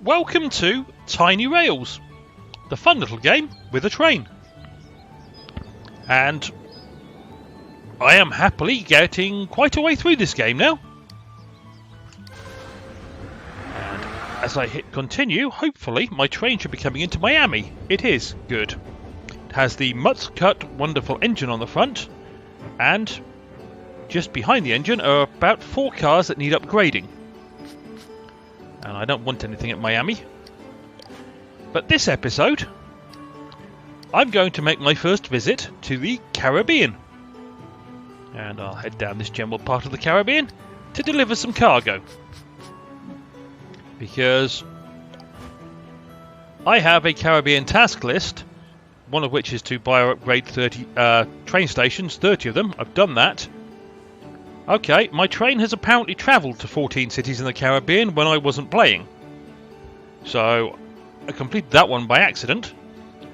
Welcome to Tiny Rails, the fun little game with a train. And I am happily getting quite a way through this game now. And as I hit continue, hopefully my train should be coming into Miami. It is. Good. It has the Mutz-Cut wonderful engine on the front, and just behind the engine are about 4 cars that need upgrading. And I don't want anything at Miami. But this episode, I'm going to make my first visit to the Caribbean. And I'll head down this general part of the Caribbean to deliver some cargo. Because I have a Caribbean task list, one of which is to buy or upgrade 30 train stations, 30 of them. I've done that. Okay, my train has apparently travelled to 14 cities in the Caribbean when I wasn't playing. So I completed that one by accident.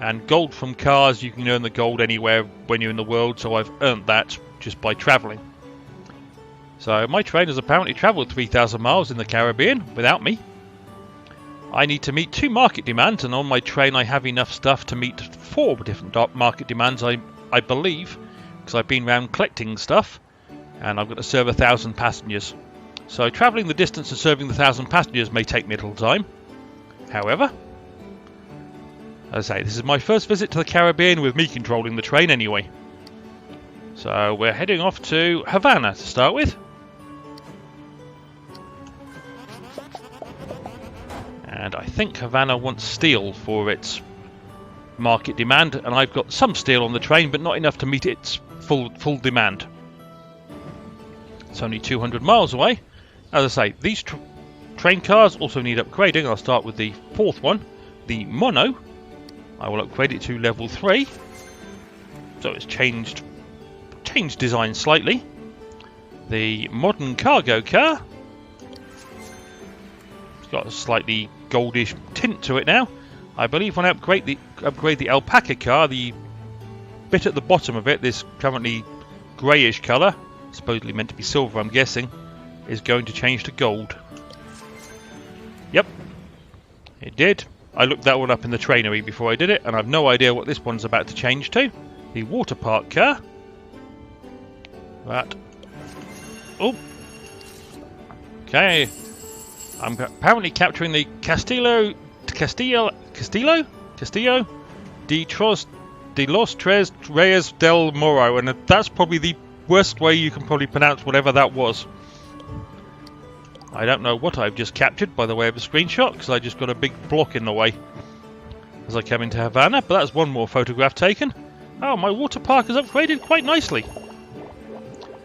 And gold from cars, you can earn the gold anywhere when you're in the world, so I've earned that just by travelling. So my train has apparently travelled 3,000 miles in the Caribbean without me. I need to meet 2 market demands, and on my train I have enough stuff to meet 4 different market demands, I believe, because I've been around collecting stuff. And I've got to serve 1,000 passengers. So travelling the distance and serving the 1,000 passengers may take me a little time. However, as I say, this is my first visit to the Caribbean with me controlling the train anyway. So we're heading off to Havana to start with. And I think Havana wants steel for its market demand, and I've got some steel on the train, but not enough to meet its full demand. It's only 200 miles away. As I say, these train cars also need upgrading. I'll start with the 4th one, the Mono. I will upgrade it to level 3. So it's changed design slightly. The modern cargo car. It's got a slightly goldish tint to it now. I believe when I upgrade the alpaca car, the bit at the bottom of it, this currently greyish colour, supposedly meant to be silver, I'm guessing, is going to change to gold. Yep, it did. I looked that one up in the trainery before I did it, and I've no idea what this one's about to change to. The water park car. That. Oh. Okay. I'm apparently capturing the Castillo de los Tres Reyes del Moro, and that's probably the worst way you can probably pronounce whatever that was. I don't know what I've just captured by the way of a screenshot, because I just got a big block in the way as I come into Havana, but that's one more photograph taken. Oh, my water park is upgraded quite nicely.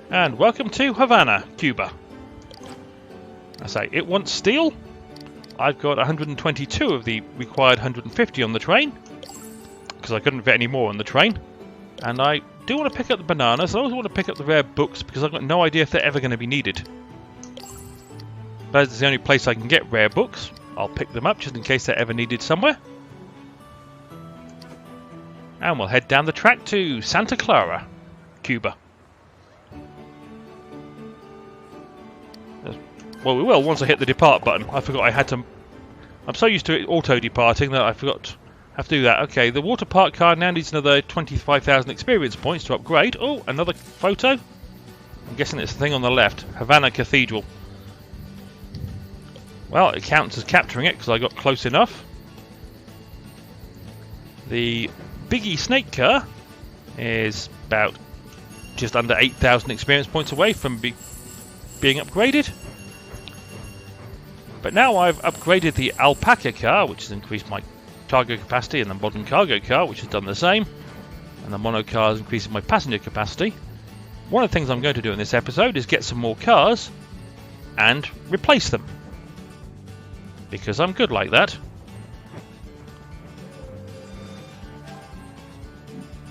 And welcome to Havana, Cuba. I say, it wants steel. I've got 122 of the required 150 on the train, because I couldn't fit any more on the train. And I do want to pick up the bananas. I also want to pick up the rare books because I've got no idea if they're ever going to be needed. But as it's the only place I can get rare books, I'll pick them up just in case they're ever needed somewhere. And we'll head down the track to Santa Clara, Cuba. Well, we will once I hit the depart button. I forgot I had to... I'm so used to it auto-departing that I forgot... have to do that. Okay, the water park car now needs another 25,000 experience points to upgrade. Oh, another photo. I'm guessing it's the thing on the left. Havana Cathedral. Well, it counts as capturing it because I got close enough. The Biggie Snake car is about just under 8,000 experience points away from being upgraded. But now I've upgraded the alpaca car, which has increased my cargo capacity, and the modern cargo car, which has done the same, and the mono car is increasing my passenger capacity. One of the things I'm going to do in this episode is get some more cars and replace them, because I'm good like that.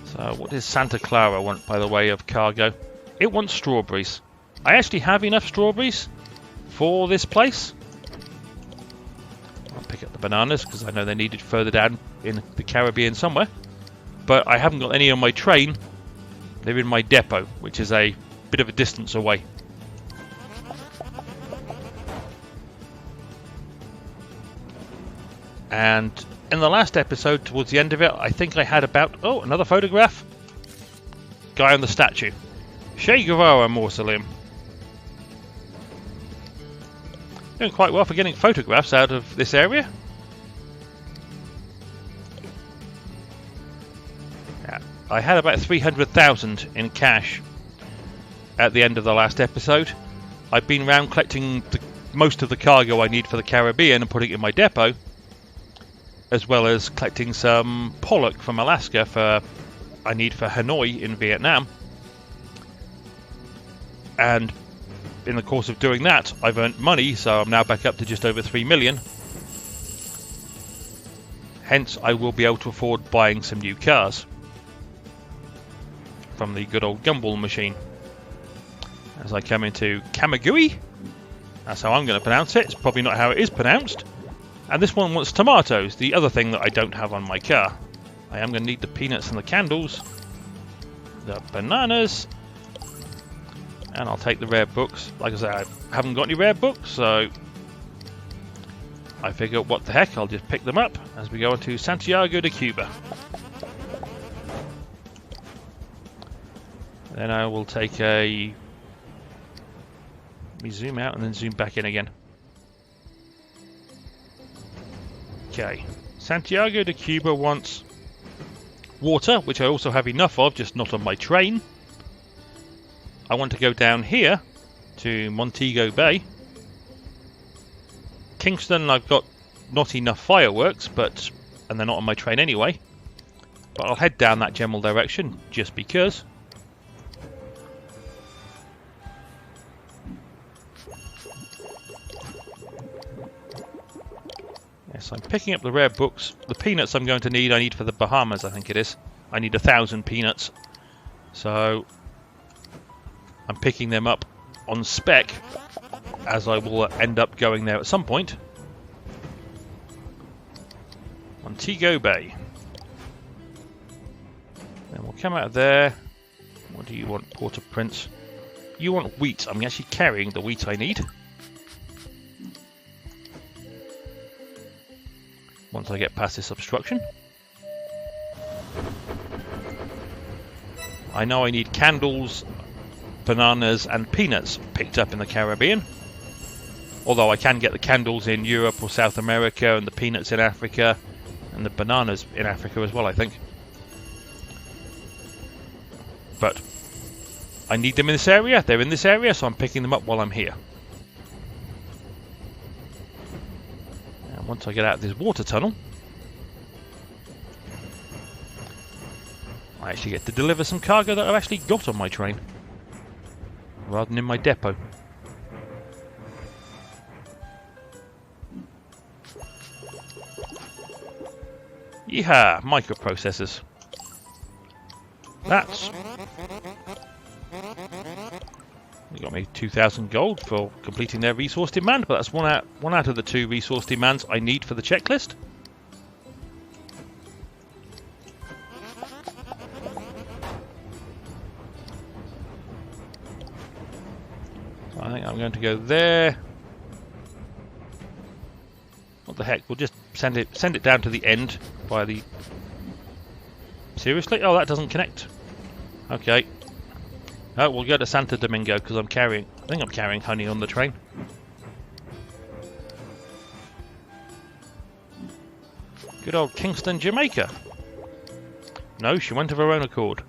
So what does Santa Clara want by the way of cargo? It wants strawberries. I actually have enough strawberries for this place. I'll pick up the bananas because I know they're needed further down in the Caribbean somewhere. But I haven't got any on my train. They're in my depot, which is a bit of a distance away. And in the last episode, towards the end of it, I think I had about... Oh, another photograph. Guy on the statue. Che Guevara Mausoleum. Doing quite well for getting photographs out of this area. Yeah, I had about 300,000 in cash at the end of the last episode. I've been around collecting most of the cargo I need for the Caribbean and putting it in my depot, as well as collecting some pollock from Alaska I need for Hanoi in Vietnam. And in the course of doing that, I've earned money, so I'm now back up to just over 3 million. Hence, I will be able to afford buying some new cars from the good old gumball machine. As I come into Kamagui, that's how I'm going to pronounce it. It's probably not how it is pronounced. And this one wants tomatoes, the other thing that I don't have on my car. I am going to need the peanuts and the candles, the bananas, and I'll take the rare books. Like I said, I haven't got any rare books, so I figure what the heck, I'll just pick them up as we go into Santiago de Cuba. Then I will take a... Let me zoom out and then zoom back in again. Okay, Santiago de Cuba wants water, which I also have enough of, just not on my train. I want to go down here to Montego Bay. Kingston, I've got not enough fireworks, and they're not on my train anyway. But I'll head down that general direction, just because. Yes, I'm picking up the rare books. The peanuts I need for the Bahamas, I think it is. I need 1,000 peanuts. So I'm picking them up on spec, as I will end up going there at some point. Montego Bay. Then we'll come out of there. What do you want, Port-au-Prince? You want wheat. I'm actually carrying the wheat I need. Once I get past this obstruction. I know I need candles, bananas and peanuts picked up in the Caribbean. Although I can get the candles in Europe or South America, and the peanuts in Africa, and the bananas in Africa as well, I think. But I need them in this area. They're in this area, so I'm picking them up while I'm here. And once I get out of this water tunnel, I actually get to deliver some cargo that I've actually got on my train, rather than in my depot. Yeehaw! Microprocessors. That's... They got me 2,000 gold for completing their resource demand, but that's one out of the 2 resource demands I need for the checklist. So I think I'm going to go there. What the heck? We'll just send it down to the end by the... Seriously? Oh, that doesn't connect. Okay. Oh, we'll go to Santo Domingo because I think I'm carrying honey on the train. Good old Kingston, Jamaica. No, she went of her own accord.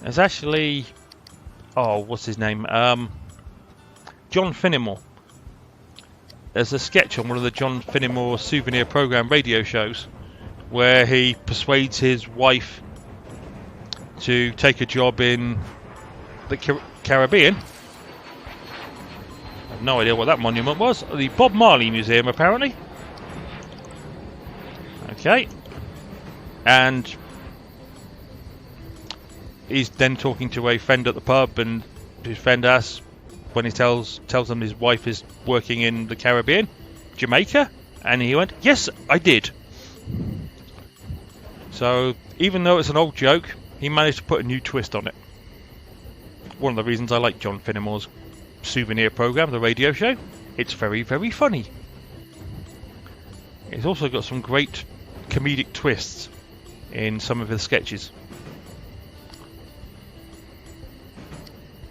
There's actually... Oh, what's his name? John Finnemore. There's a sketch on one of the John Finnemore souvenir program radio shows where he persuades his wife to take a job in the Caribbean. I have no idea what that monument was. The Bob Marley Museum, apparently. Okay. And he's then talking to a friend at the pub, and his friend asks, when he tells him his wife is working in the Caribbean, Jamaica, and he went, "Yes, I did." So even though it's an old joke, he managed to put a new twist on it. one of the reasons I like John Finnemore's souvenir program, the radio show. It's very, very funny. It's also got some great comedic twists in some of his sketches.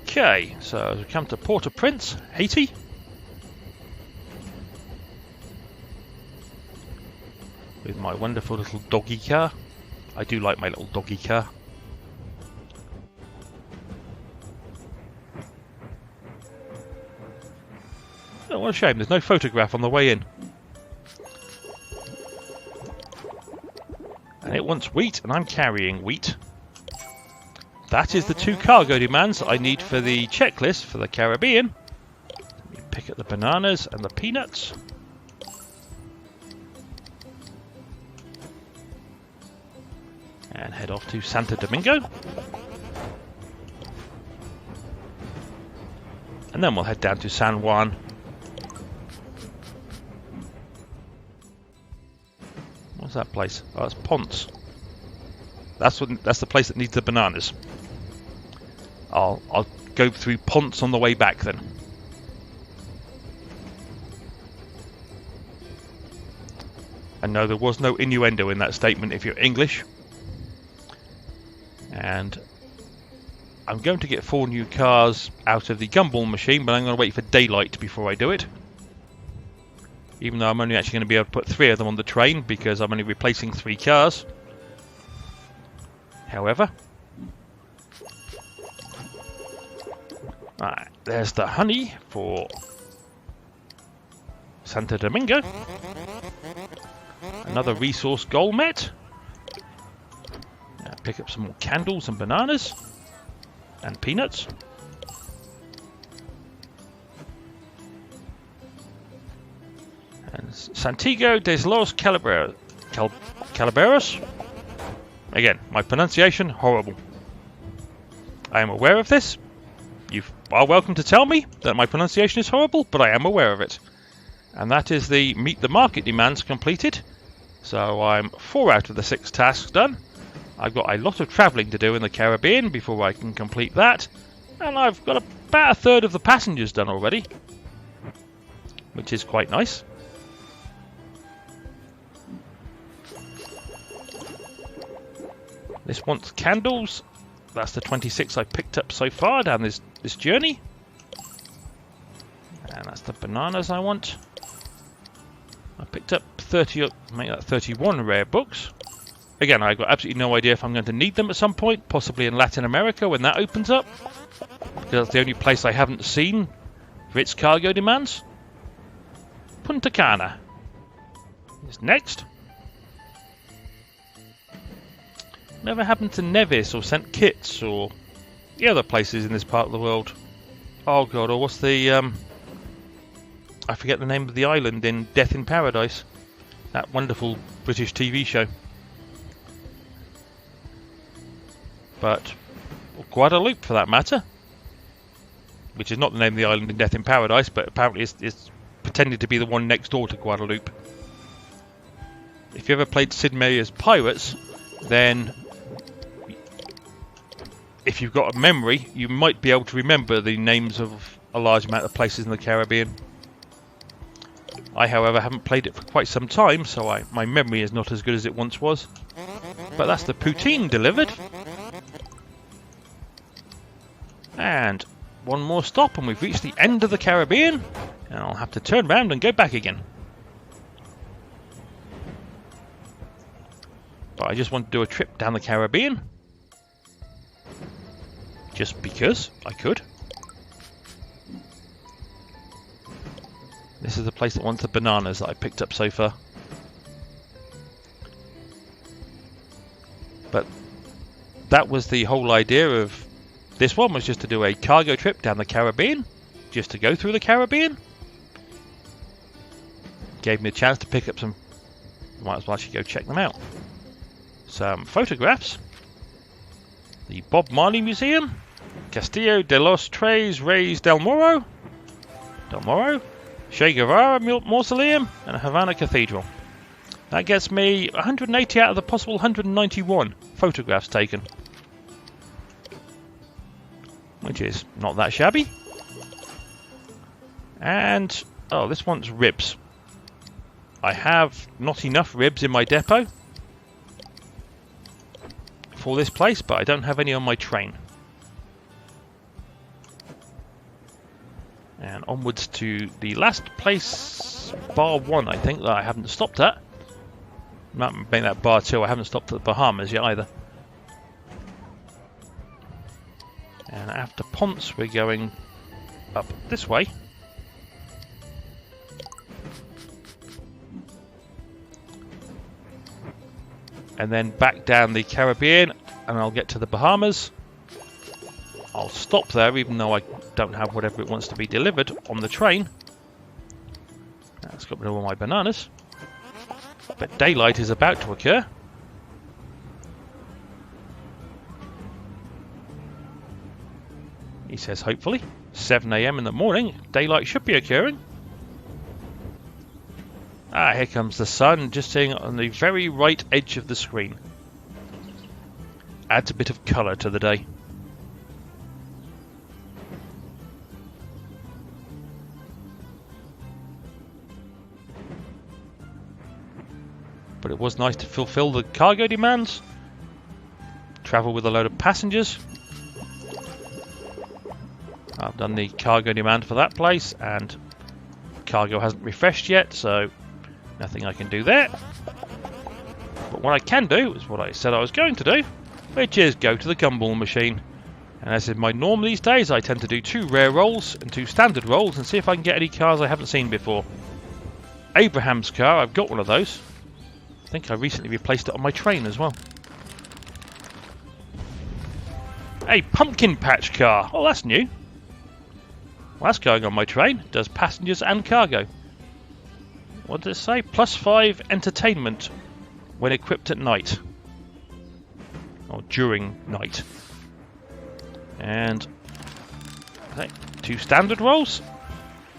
Okay, so as we come to Port-au-Prince, Haiti. With my wonderful little doggy car. I do like my little doggy car. Oh, what a shame, there's no photograph on the way in. And it wants wheat, and I'm carrying wheat. That is the 2 cargo demands I need for the checklist for the Caribbean. Let me pick up the bananas and the peanuts. And head off to Santo Domingo. And then we'll head down to San Juan. What's that place? Oh, it's Ponce. That's the place that needs the bananas. I'll go through Ponce on the way back then. And no, there was no innuendo in that statement if you're English. And I'm going to get 4 new cars out of the gumball machine, but I'm going to wait for daylight before I do it. Even though I'm only actually going to be able to put 3 of them on the train because I'm only replacing 3 cars. However, right, there's the honey for Santo Domingo. Another resource goal met. Pick up some more candles and bananas and peanuts. And Santiago de los Calaveras. Again, my pronunciation, horrible. I am aware of this. You are welcome to tell me that my pronunciation is horrible, but I am aware of it. And that is the meet the market demands completed. So I'm 4 out of the 6 tasks done. I've got a lot of travelling to do in the Caribbean before I can complete that. And I've got about a third of the passengers done already. Which is quite nice. This wants candles. That's the 26 I picked up so far down this journey. And that's the bananas I want. I picked up 30, make that 31 rare books. Again, I've got absolutely no idea if I'm going to need them at some point, possibly in Latin America when that opens up. Because that's the only place I haven't seen for its cargo demands. Punta Cana is next. Never happened to Nevis or St. Kitts or the other places in this part of the world. Oh god, or what's the... I forget the name of the island in Death in Paradise. That wonderful British TV show. But Guadeloupe, for that matter, which is not the name of the island in Death in Paradise, but apparently it's pretended to be the one next door to Guadeloupe. If you ever played Sid Meier's Pirates, then if you've got a memory, you might be able to remember the names of a large amount of places in the Caribbean. I, however, haven't played it for quite some time, so my memory is not as good as it once was. But that's the poutine delivered. And one more stop and we've reached the end of the Caribbean. And I'll have to turn around and go back again. But I just want to do a trip down the Caribbean. Just because I could. This is the place that wants the bananas that I picked up so far. But that was the whole idea of this one, was just to do a cargo trip down the Caribbean. Just to go through the Caribbean. Gave me a chance to pick up some... Might as well actually go check them out. Some photographs. The Bob Marley Museum. Castillo de los Tres Reyes del Moro. Che Guevara Mausoleum. And Havana Cathedral. That gets me 180 out of the possible 191 photographs taken. which is not that shabby. And, oh, this wants ribs. I have not enough ribs in my depot for this place, but I don't have any on my train. And onwards to the last place, bar 1, I think, that I haven't stopped at. Might make that bar 2, I haven't stopped at the Bahamas yet either. And after Ponce, we're going up this way. And then back down the Caribbean, and I'll get to the Bahamas. I'll stop there, even though I don't have whatever it wants to be delivered on the train. That's got rid of all my bananas. But daylight is about to occur. He says hopefully. 7 AM in the morning, daylight should be occurring. Ah, here comes the sun, just sitting on the very right edge of the screen. Adds a bit of colour to the day. But it was nice to fulfill the cargo demands. Travel with a load of passengers. I've done the cargo demand for that place, and cargo hasn't refreshed yet, so nothing I can do there. But what I can do is what I said I was going to do, which is go to the gumball machine. And as is my norm these days, I tend to do 2 rare rolls and 2 standard rolls and see if I can get any cars I haven't seen before. Abraham's car, I've got one of those. I think I recently replaced it on my train as well. A pumpkin patch car. Oh, that's new. Well, that's going on my train. It does passengers and cargo. What did it say? +5 entertainment when equipped at night. Or during night. And okay, 2 standard rolls.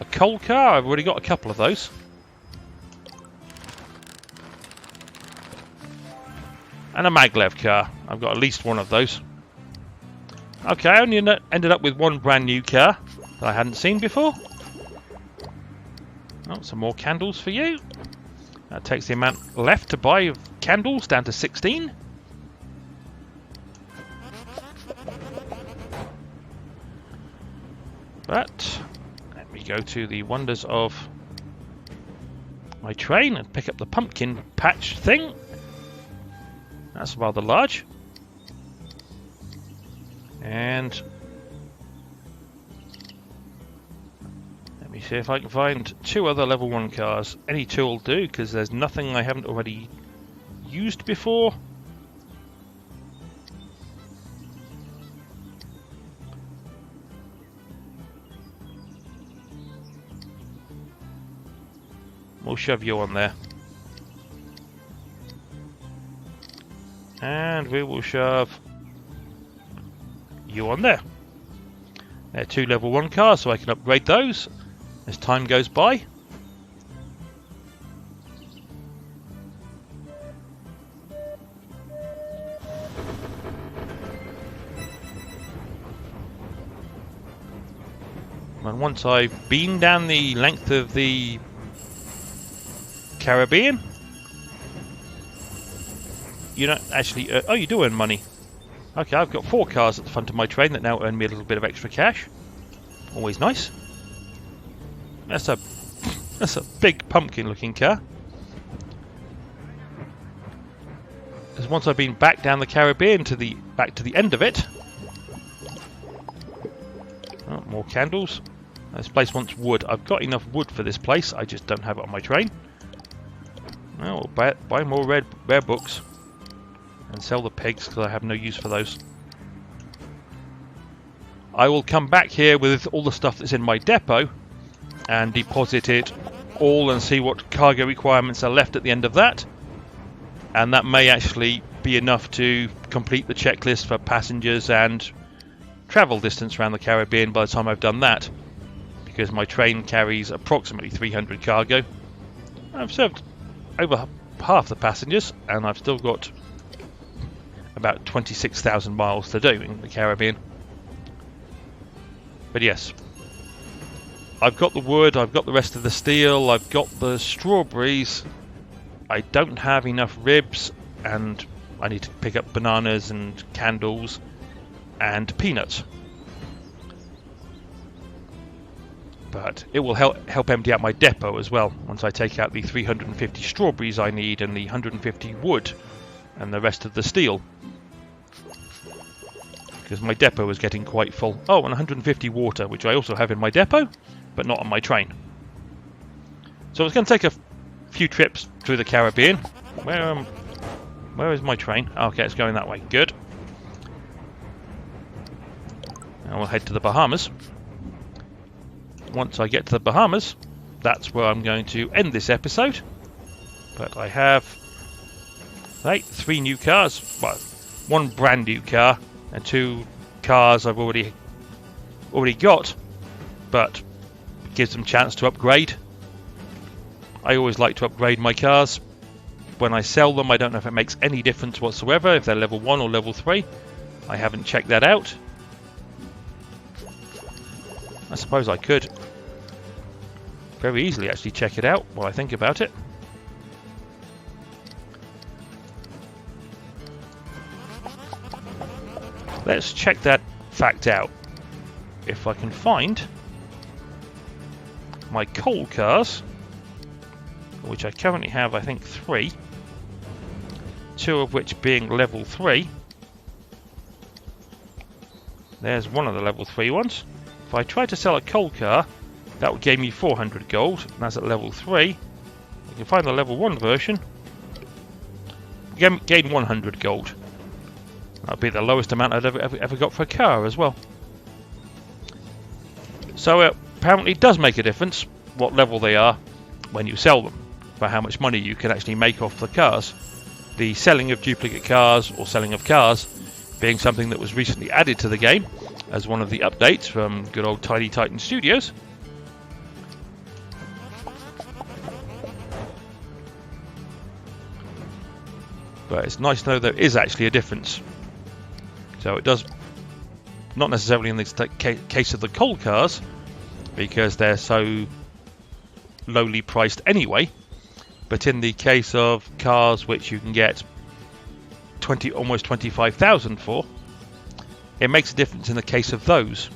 A coal car. I've already got a couple of those. And a maglev car. I've got at least one of those. Okay, I only ended up with 1 brand new car that I hadn't seen before. Oh, some more candles for you. That takes the amount left to buy of candles down to 16. But let me go to the wonders of my train and pick up the pumpkin patch thing. That's rather large. And let me see if I can find 2 other level 1 cars. Any 2 will do, because there's nothing I haven't already used before. We'll shove you on there. And we will shove you on there. They're 2 level 1 cars, so I can upgrade those as time goes by. And once I've been down the length of the Caribbean, you don't actually oh, you do earn money. Okay, I've got 4 cars at the front of my train that now earn me a little bit of extra cash. Always nice. That's a big pumpkin looking car. Because once I've been back down the Caribbean back to the end of it. Oh, more candles. This place wants wood. I've got enough wood for this place, I just don't have it on my train. Well, we'll buy more rare books. And sell the pigs, because I have no use for those. I will come back here with all the stuff that's in my depot and deposit it all and see what cargo requirements are left at the end of that. And that may actually be enough to complete the checklist for passengers and travel distance around the Caribbean by the time I've done that, because my train carries approximately 300 cargo. I've served over half the passengers, and I've still got about 26,000 miles to do in the Caribbean. But yes, I've got the wood, I've got the rest of the steel, I've got the strawberries. I don't have enough ribs, and I need to pick up bananas and candles and peanuts. But it will help empty out my depot as well once I take out the 350 strawberries I need and the 150 wood and the rest of the steel. Because my depot is getting quite full. Oh, and 150 water, which I also have in my depot, but not on my train. So it's going to take a few trips through the Caribbean. Where is my train? Okay, it's going that way. Good. And we'll head to the Bahamas. Once I get to the Bahamas, that's where I'm going to end this episode. But I have 3 new cars. Well, 1 brand new car and 2 cars I've already got, but it gives them a chance to upgrade. I always like to upgrade my cars. When I sell them, I don't know if it makes any difference whatsoever, if they're level 1 or level 3. I haven't checked that out. I suppose I could very easily actually check it out while I think about it. Let's check that fact out. If I can find my coal cars, which I currently have, I think 3, 2 of which being level 3. There's one of the level 3 ones. If I try to sell a coal car, that would give me 400 gold, and that's at level 3. I can find the level 1 version, gain 100 gold. That'll be the lowest amount I've ever got for a car as well. So it apparently does make a difference what level they are when you sell them, for how much money you can actually make off the cars. The selling of duplicate cars, or selling of cars, being something that was recently added to the game as one of the updates from good old Tiny Titan Studios. But it's nice to know there is actually a difference. So it does, not necessarily in the case of the coal cars, because they're so lowly priced anyway, but in the case of cars which you can get almost 25,000 for, it makes a difference in the case of those,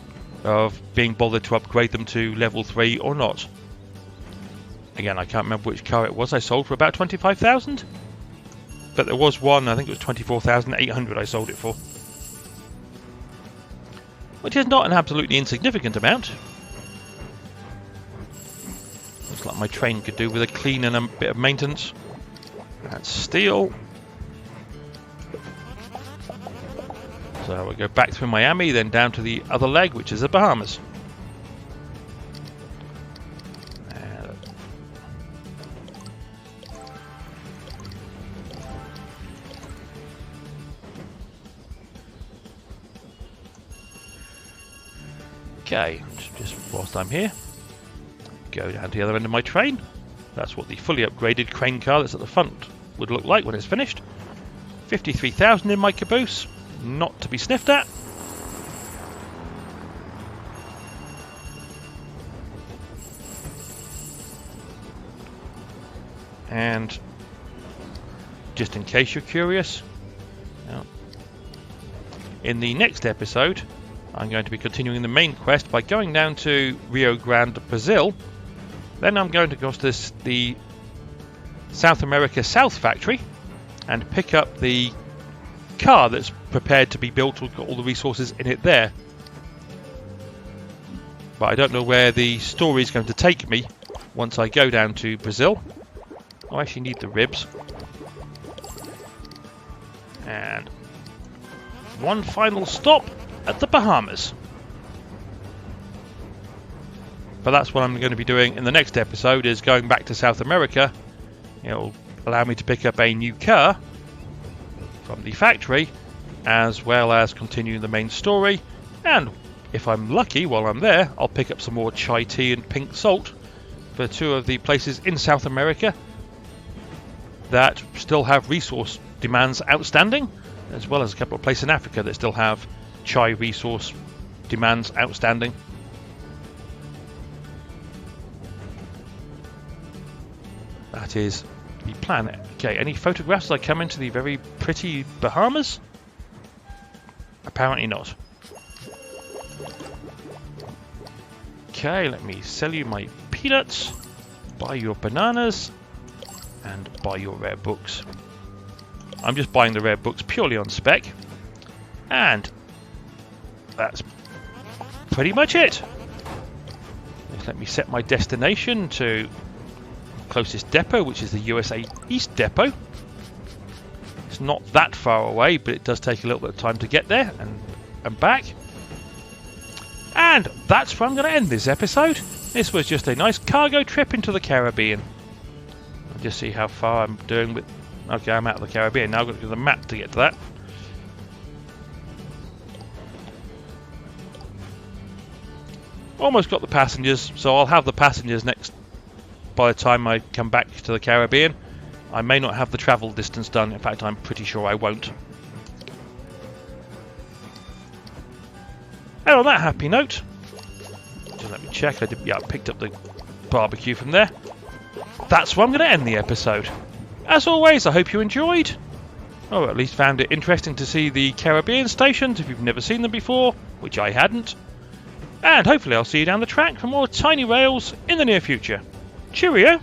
of being bothered to upgrade them to level 3 or not. Again, I can't remember which car it was I sold for about 25,000, but there was one, I think it was 24,800 I sold it for. Which is not an absolutely insignificant amount. Looks like my train could do with a clean and a bit of maintenance. That's steel. So we'll go back through Miami, then down to the other leg, which is the Bahamas. Okay, just whilst I'm here, go down to the other end of my train. That's what the fully upgraded crane car that's at the front would look like when it's finished. 53,000 in my caboose, not to be sniffed at. And just in case you're curious, in the next episode I'm going to be continuing the main quest by going down to Rio Grande, Brazil. Then I'm going to go to the South America South factory and pick up the car that's prepared to be built, with all the resources in it there. But I don't know where the story is going to take me once I go down to Brazil. I actually need the ribs. And one final stop at the Bahamas. But that's what I'm going to be doing in the next episode, is going back to South America. It'll allow me to pick up a new car from the factory, as well as continuing the main story. And if I'm lucky while I'm there, I'll pick up some more chai tea and pink salt for 2 of the places in South America that still have resource demands outstanding, as well as a couple of places in Africa that still have chai resource demands outstanding. That is the plan. Okay, any photographs as I come into the very pretty Bahamas? Apparently not. Okay, let me sell you my peanuts, buy your bananas, and buy your rare books. I'm just buying the rare books purely on spec. And that's pretty much it. Just let me set my destination to closest depot, which is the USA East depot. It's not that far away, but it does take a little bit of time to get there and back. And that's where I'm going to end this episode. This was just a nice cargo trip into the Caribbean. I'll just see how far I'm doing with... Okay, I'm out of the Caribbean now. I've got to do the map to get to that. Almost got the passengers, so I'll have the passengers next by the time I come back to the Caribbean. I may not have the travel distance done. In fact, I'm pretty sure I won't. And on that happy note, just let me check. I picked up the barbecue from there. That's where I'm going to end the episode. As always, I hope you enjoyed, or at least found it interesting to see the Caribbean stations if you've never seen them before, which I hadn't. And hopefully I'll see you down the track for more tiny rails in the near future. Cheerio!